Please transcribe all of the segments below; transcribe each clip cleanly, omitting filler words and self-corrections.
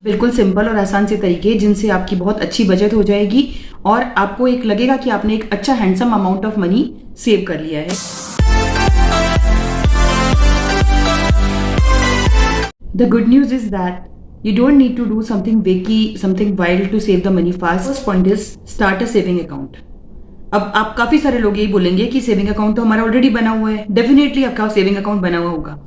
बिल्कुल सिंपल और आसान से तरीके जिनसे आपकी बहुत अच्छी बचत हो जाएगी और आपको एक लगेगा कि आपने एक अच्छा handsome amount of money save कर लिया है। The good news is that you don't need to do something wacky, something wild to save the money fast. First point is start a saving account. अब आप काफी सारे लोग यही बोलेंगे कि सेविंग अकाउंट तो हमारा ऑलरेडी बना हुआ है। डेफिनेटली आपका सेविंग अकाउंट बना हुआ होगा,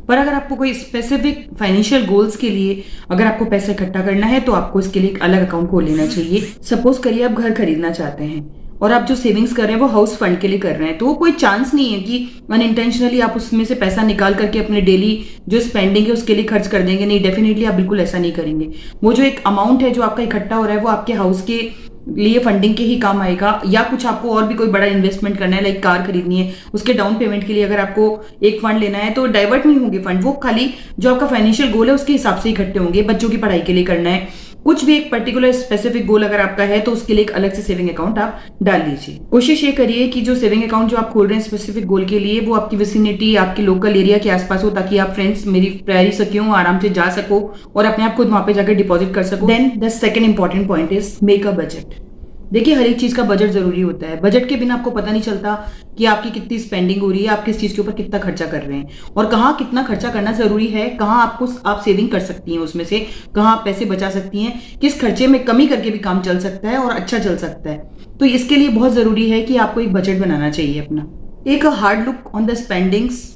पर अगर आपको कोई स्पेसिफिक फाइनेंशियल गोल्स के लिए अगर आपको पैसा इकट्ठा करना है तो आपको इसके लिए एक अलग अकाउंट खोल लेना चाहिए। सपोज करिए आप घर खरीदना चाहते हैं और आप जो सेविंग्स कर रहे हैं वो हाउस फंड के लिए कर रहे हैं, तो वो कोई चांस नहीं है कि अनइंटेंशनली आप उसमें से पैसा निकाल करके अपने डेली जो स्पेंडिंग है उसके लिए खर्च कर देंगे। नहीं, डेफिनेटली आप बिल्कुल ऐसा नहीं करेंगे। वो जो एक अमाउंट है जो आपका इकट्ठा हो रहा है वो आपके हाउस के लिए फंडिंग के ही काम आएगा, या कुछ आपको और भी कोई बड़ा इन्वेस्टमेंट करना है, लाइक कार खरीदनी है, उसके डाउन पेमेंट के लिए अगर आपको एक फंड लेना है तो डाइवर्ट नहीं होंगे फंड, वो खाली जो आपका फाइनेंशियल गोल है उसके हिसाब से इकट्ठे होंगे। बच्चों की पढ़ाई के लिए करना है, कुछ भी एक पर्टिकुलर स्पेसिफिक गोल अगर आपका है तो उसके लिए एक अलग से सेविंग अकाउंट आप डाल लीजिए। कोशिश ये करिए कि जो सेविंग अकाउंट जो आप खोल रहे हैं स्पेसिफिक गोल के लिए वो आपकी विसिनिटी, आपकी लोकल एरिया के आसपास हो, ताकि आप फ्रेंड्स मेरी प्रायरी सके हो, आराम से जा सको और अपने आप खुद वहां पे जाकर डिपॉजिट कर सको। Then the second important point is make a budget. देखिए, हर एक चीज का बजट जरूरी होता है। बजट के बिना आपको पता नहीं चलता कि आपकी कितनी स्पेंडिंग हो रही है, आप किस चीज के ऊपर कितना खर्चा कर रहे हैं और कहाँ कितना खर्चा करना जरूरी है, कहाँ आप सेविंग कर सकती हैं, उसमें से कहाँ आप पैसे बचा सकती हैं, किस खर्चे में कमी करके भी काम चल सकता है और अच्छा चल सकता है। तो इसके लिए बहुत जरूरी है कि आपको एक बजट बनाना चाहिए अपना। एक hard look on the spendings,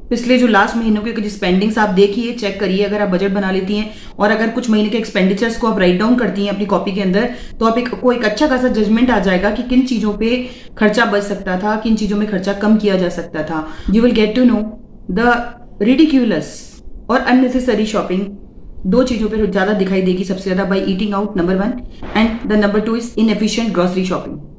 पिछले जो लास्ट महीनों के स्पेंडिंग्स आप देखिए, चेक करिए। अगर आप बजट बना लेती हैं और अगर कुछ महीने के एक्सपेंडिचर्स को आप राइट डाउन करती हैं अपनी कॉपी के अंदर, तो आप को एक अच्छा खासा जजमेंट आ जाएगा कि किन चीजों पे खर्चा बच सकता था, किन चीजों में खर्चा कम किया जा सकता था। You will get to know the ridiculous और अननेसेसरी शॉपिंग। दो चीजों पे ज्यादा दिखाई देगी सबसे ज्यादा, by eating out number 1 and the number 2 is inefficient grocery shopping.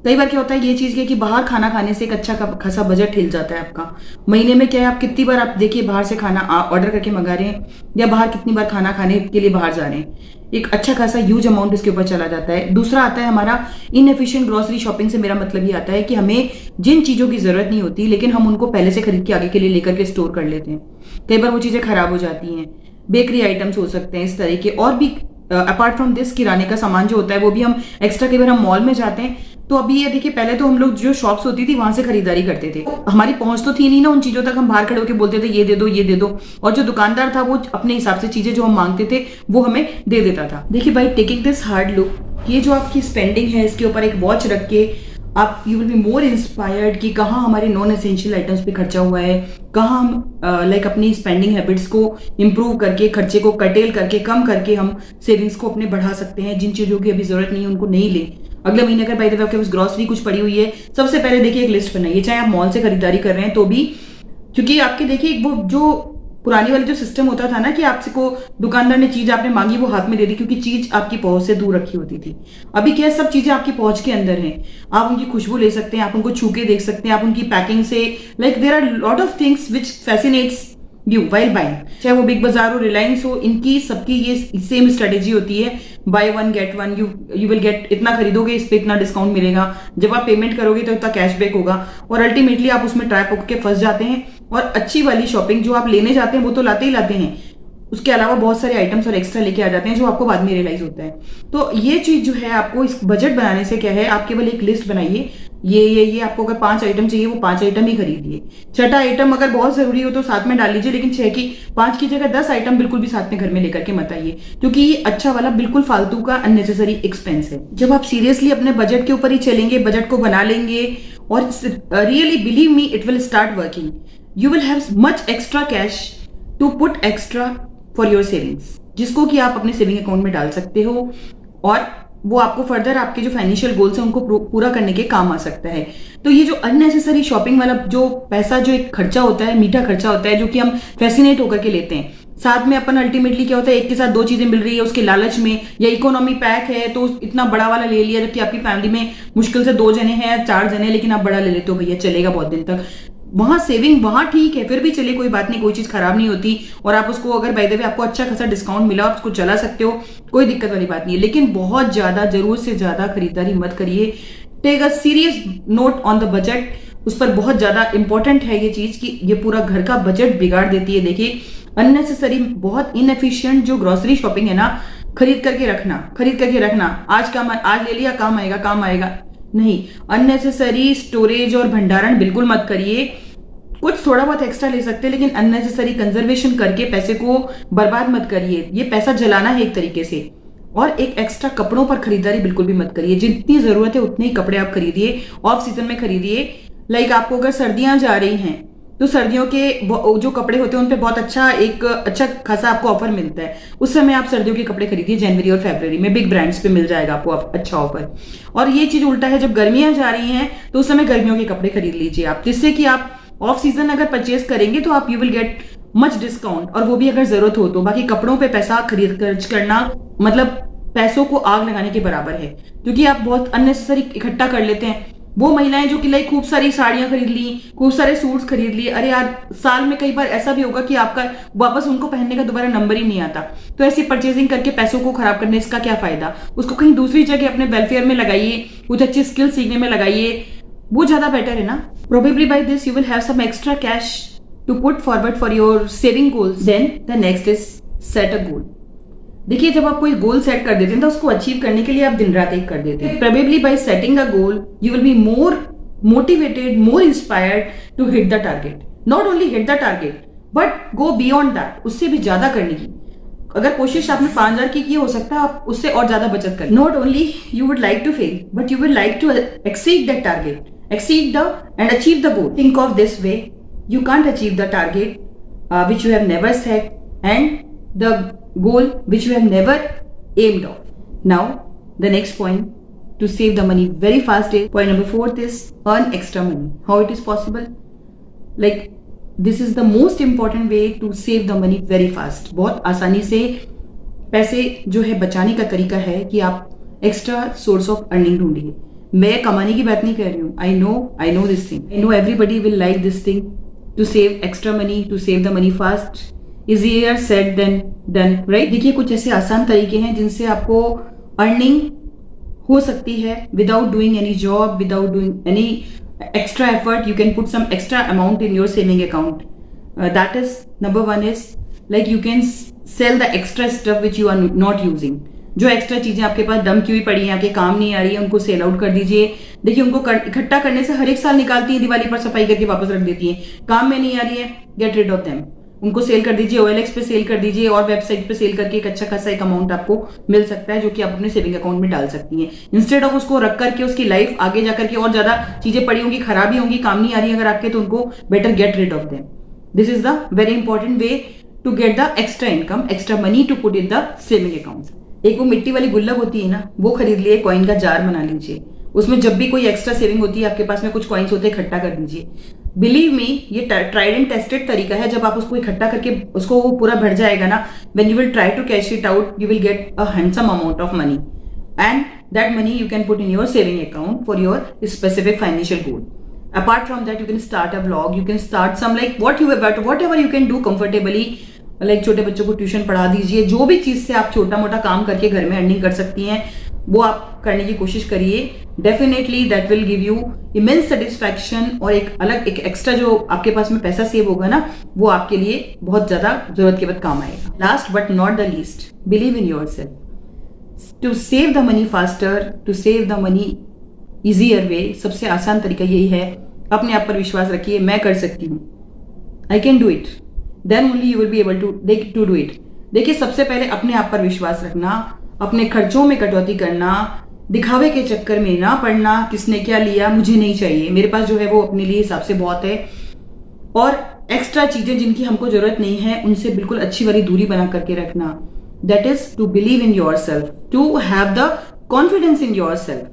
कई बार क्या होता है, ये चीज कि बाहर खाना खाने से एक अच्छा खासा बजट हिल जाता है आपका। महीने में क्या है, आप कितनी बार आप देखिए बाहर से खाना ऑर्डर करके मंगा रहे हैं या बाहर कितनी बार खाना खाने के लिए बाहर जा रहे हैं, एक अच्छा खासा ह्यूज अमाउंट इसके ऊपर चला जाता है। दूसरा आता है हमारा इनएफिशिएंट ग्रोसरी शॉपिंग। से मेरा मतलब ये आता है कि हमें जिन चीजों की जरूरत नहीं होती लेकिन हम उनको पहले से खरीद के आगे के लिए लेकर के स्टोर कर लेते हैं, कई बार वो चीजें खराब हो जाती हैं। बेकरी आइटम्स हो सकते हैं इस तरह के, और भी अपार्ट फ्रॉम दिस किराने का सामान जो होता है वो भी हम एक्स्ट्रा, कई बार हम मॉल में जाते हैं तो अभी ये देखिए, पहले तो हम लोग जो शॉप्स होती थी वहां से खरीदारी करते थे, हमारी पहुंच तो थी नहीं ना उन चीजों तक, हम बाहर खड़े होकर बोलते थे ये दे दो ये दे दो, और जो दुकानदार था वो अपने हिसाब से चीजें जो हम मांगते थे वो हमें दे देता था। देखिए भाई, टेकिंग दिस हार्ड लुक, ये जो आपकी स्पेंडिंग है इसके ऊपर एक वॉच रख के आप you will be more inspired कि कहाँ हमारे नॉन एसेंशियल आइटम्स पे खर्चा हुआ है, कहाँ हम लाइक अपनी स्पेंडिंग हैबिट्स को इंप्रूव करके, खर्चे को कटेल करके, कम करके हम सेविंग्स को अपने बढ़ा सकते हैं। जिन चीजों की अभी जरूरत नहीं है उनको नहीं ले। अगले महीने अगर बाय द वे आपके पास ग्रोसरी कुछ पड़ी हुई है, सबसे पहले देखिए एक लिस्ट बनाइए, चाहे आप मॉल से खरीदारी कर रहे हैं तो भी, क्योंकि आपके देखिए वो जो पुरानी वाली जो सिस्टम होता था ना कि आपसे को दुकानदार ने चीज आपने मांगी वो हाथ में दे दी, क्योंकि चीज आपकी पहुंच से दूर रखी होती थी। अभी क्या है, सब चीजें आपकी पहुंच के अंदर हैं, आप उनकी खुशबू ले सकते हैं, आप उनको छू के देख सकते हैं, आप उनकी पैकिंग से, like there are lot of things which fascinates you while buying. चाहे वो बिग बाजार हो, रिलायंस हो, इनकी सबकी ये सेम स्ट्रेटेजी होती है, by one get one. You will gate, इतना खरीदोगे इस पे इतना डिस्काउंट मिलेगा, जब आप पेमेंट करोगे तो इतना कैशबैक होगा, और अल्टीमेटली आप उसमें ट्रैप होकर फंस जाते हैं। और अच्छी वाली शॉपिंग जो आप लेने जाते हैं वो तो लाते ही लाते हैं, उसके अलावा बहुत सारे आइटम्स और एक्स्ट्रा लेके आ जाते हैं जो आपको बाद में रियलाइज होता है। तो ये चीज जो है, आपको इस बजट बनाने से क्या है, आप केवल एक लिस्ट बनाइए, ये आपको अगर 5 आइटम चाहिए वो 5 आइटम ही खरीदिए। छठा आइटम अगर बहुत जरूरी हो तो साथ में डाल लीजिए, लेकिन 5 की जगह 10 आइटम बिल्कुल भी साथ में घर में लेकर के मत आइए, क्योंकि ये अच्छा वाला बिल्कुल फालतू का अननेसेसरी एक्सपेंस है। जब आप सीरियसली अपने बजट के ऊपर ही चलेंगे, बजट को बना लेंगे और really believe me it will start working, you will have much extra cash to put extra for your savings, जिसको कि आप अपने सेविंग अकाउंट में डाल सकते हो और वो आपको फर्दर आपके जो फाइनेंशियल गोल्स हैं उनको पूरा करने के काम आ सकता है। तो ये जो अननेसेसरी शॉपिंग वाला जो पैसा, जो एक खर्चा होता है, मीठा खर्चा होता है, जो कि हम फैसिनेट होकर के लेते हैं, साथ में अपन अल्टीमेटली क्या होता है, एक के साथ 2 चीजें मिल रही है उसके लालच में, या इकोनॉमी पैक है तो इतना बड़ा वाला ले लिया, जबकि आपकी फैमिली में मुश्किल से 2 जने हैं या 4 जने, लेकिन आप बड़ा ले लेते हो, भैया चलेगा बहुत दिन तक। वहां सेविंग वहां ठीक है, फिर भी चलिए कोई बात नहीं, कोई चीज खराब नहीं होती, और आप उसको अगर बाय द वे आपको अच्छा खासा डिस्काउंट मिला आप उसको चला सकते हो, कोई दिक्कत वाली बात नहीं है। लेकिन बहुत ज्यादा, जरूर से ज्यादा खरीदारी मत करिए। Take a serious note on the budget, उस पर बहुत ज्यादा इंपॉर्टेंट है ये चीज कि ये पूरा घर का बजट बिगाड़ देती है। देखिए, अननेसेसरी बहुत इनएफिशिएंट जो ग्रोसरी शॉपिंग है ना, खरीद करके रखना, आज ले लिया, काम आएगा नहीं। अननेसेसरी स्टोरेज और भंडारण बिल्कुल मत करिए। कुछ थोड़ा बहुत एक्स्ट्रा ले सकते हैं, लेकिन अननेसेसरी कंजर्वेशन करके पैसे को बर्बाद मत करिए। ये पैसा जलाना है एक तरीके से। और एक एक्स्ट्रा कपड़ों पर खरीदारी बिल्कुल भी मत करिए। जितनी जरूरत है उतने ही कपड़े आप खरीदिए, ऑफ सीजन में खरीदिए। लाइक आपको अगर सर्दियां जा रही हैं तो सर्दियों के जो कपड़े होते हैं उन पे बहुत अच्छा खासा आपको ऑफर मिलता है। उस समय आप सर्दियों के कपड़े खरीदिए। जनवरी और फरवरी में बिग ब्रांड्स पे मिल जाएगा आपको अच्छा ऑफर। और ये चीज उल्टा है, जब गर्मियां जा रही हैं तो उस समय गर्मियों के कपड़े खरीद लीजिए आप, जिससे कि आप ऑफ सीजन अगर परचेज करेंगे तो आप you will get much discount, और वो भी अगर जरूरत हो तो। बाकी कपड़ों पे पैसा खर्च करना मतलब पैसों को आग लगाने के बराबर है, क्योंकि आप बहुत अननेसेसरी इकट्ठा कर लेते हैं। वो महिलाएं जो कि लाइक खूब सारी साड़ियां खरीद ली, खूब सारे सूट्स खरीद लिए, अरे यार साल में कई बार ऐसा भी होगा कि आपका वापस उनको पहनने का दोबारा नंबर ही नहीं आता। तो ऐसी परचेजिंग करके पैसों को खराब करने इसका क्या फायदा? उसको कहीं दूसरी जगह अपने वेलफेयर में लगाइए, कुछ अच्छी स्किल सीखने में लगाइए, वो ज्यादा बेटर है ना। Probably by this you will have some extra cash to put forward for your saving goals. Then the next is set a goal. देखिए, जब आप कोई गोल सेट कर देते हैं तो उसको अचीव करने के लिए आप दिन रात एक कर देते हैं। Probably by setting a goal you will be more motivated, more inspired to hit the target. Not only hit the target but go beyond that. उससे भी ज्यादा करने की अगर कोशिश आपने 5000 की हो सकता है आप उससे और ज्यादा बचत करें। Not only you would like to fail but you would like to exceed that target. Exceed and achieve the goal. Think of this way: you can't achieve the target which you have never set, and the goal which you have never aimed of. Now the next point to save the money very fast is point number 4 is earn extra money. How it is possible? Like this is the most important way to save the money very fast. बहुत आसानी से पैसे जो है बचाने का तरीका है कि आप एक्स्ट्रा सोर्स ऑफ अर्निंग ढूंढिए। मैं कमाने की बात नहीं कर रही हूँ। I know this thing, I know everybody will like this thing to save extra money, to save the money fast. Easier said than done, right? देखिए, कुछ ऐसे आसान तरीके हैं जिनसे आपको अर्निंग हो सकती है without doing any job, without doing any extra effort. You can put some extra amount in your saving account. That is number 1 is like you can sell the extra stuff which you are not using. जो extra चीजें आपके पास डम की हुई पड़ी हैं, आपके काम नहीं आ रही है, उनको सेल आउट कर दीजिए। देखिए, उनको इकट्ठा करने से हर एक साल निकालती है, दिवाली पर सफाई करके वापस रख देती है। काम में नहीं आ रही है, गेट रिड ऑफ देम। उनको सेल कर दीजिए, OLX पे सेल कर दीजिए, और वेबसाइट पे सेल करके एक अच्छा खासा एक अमाउंट आपको मिल सकता है जो कि आप अपने सेविंग अकाउंट में डाल सकती हैं। इंस्टेड ऑफ उसको रख करके उसकी लाइफ आगे जाकर के और ज्यादा चीजें पड़ी होंगी, खराबी होंगी, काम नहीं आ रही है अगर आपके, तो उनको better get rid of them. This is the very important way to get the extra income, extra money to put in the saving account. एक वो मिट्टी वाली गुल्लक होती है ना, वो खरीद लिए, कॉइन का जार बना लीजिए, उसमें जब भी कोई एक्स्ट्रा सेविंग होती है आपके पास में कुछ कॉइन्स होते हैं, इकट्ठा कर दीजिए। बिलीव मी, ये ट्राइड एंड टेस्टेड तरीका है। जब आप उसको इकट्ठा करके उसको वो पूरा भर जाएगा ना, when you will try to cash it out, you will get a handsome amount of money, and that money you can put in your saving account for your specific financial goal. Apart from that, you can start a blog, you can start some like whatever you can do comfortably. Like छोटे बच्चों को tuition पढ़ा दीजिए, जो भी चीज से आप छोटा मोटा काम करके घर में अर्निंग कर सकती हैं वो आप करने की कोशिश करिए। Definitely that will give you immense satisfaction, और एक एक्स्ट्रा जो आपके पास में पैसा सेव होगा ना, वो आपके लिए बहुत ज्यादा जरूरत के वक्त काम आएगा। Last but not the least, believe in yourself. To save the money faster, to save the money easier way, सबसे आसान तरीका यही है, अपने आप पर विश्वास रखिए, मैं कर सकती हूँ, I can do it, then only you will be able to do it. देखिए, सबसे पहले अपने आप पर विश्वास रखना, अपने खर्चों में कटौती करना, दिखावे के चक्कर में ना पड़ना, किसने क्या लिया मुझे नहीं चाहिए, मेरे पास जो है वो अपने लिए हिसाब से बहुत है, और एक्स्ट्रा चीजें जिनकी हमको जरूरत नहीं है उनसे बिल्कुल अच्छी वाली दूरी बना करके रखना। That is to believe in yourself, to have the confidence in yourself.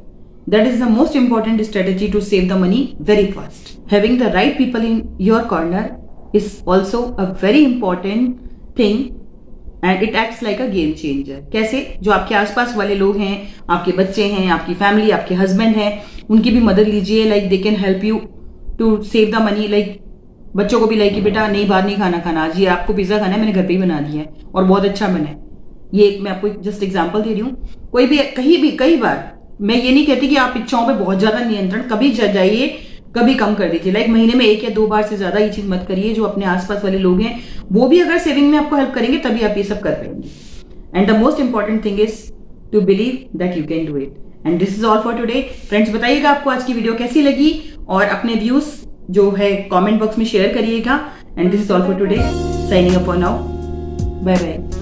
That is the most important strategy to save the money very fast. Having the right people in your corner is also a very important thing and it acts like a game changer. कैसे? जो आपके आसपास वाले लोग हैं, आपके बच्चे हैं, आपकी फैमिली, आपके हस्बैंड हैं, उनकी भी मदद लीजिए। Like they can help you to save the money. Like बच्चों को भी लाइक कि बेटा नहीं, बाहर नहीं खाना आज ये आपको पिज्जा खाना है, मैंने घर पे ही बना दिया है और बहुत अच्छा बना है। ये मैं आपको जस्ट एग्जाम्पल दे रही हूँ। कोई भी कहीं भी कई बार मैं ये नहीं कहती कि आप इच्छाओं पे बहुत ज्यादा नियंत्रण, कभी जाइए कभी कम कर दीजिए। लाइक महीने में 1 या 2 बार से ज्यादा ये चीज मत करिए। जो अपने आसपास वाले लोग हैं वो भी अगर सेविंग में आपको हेल्प करेंगे तभी आप ये सब कर पाएंगे। And the most important thing is to believe that you can do it. And this is all for today. Friends, बताइएगा आपको आज की वीडियो कैसी लगी और अपने व्यूज जो है कमेंट बॉक्स में शेयर करिएगा। And this is all for today, signing up for now, bye bye.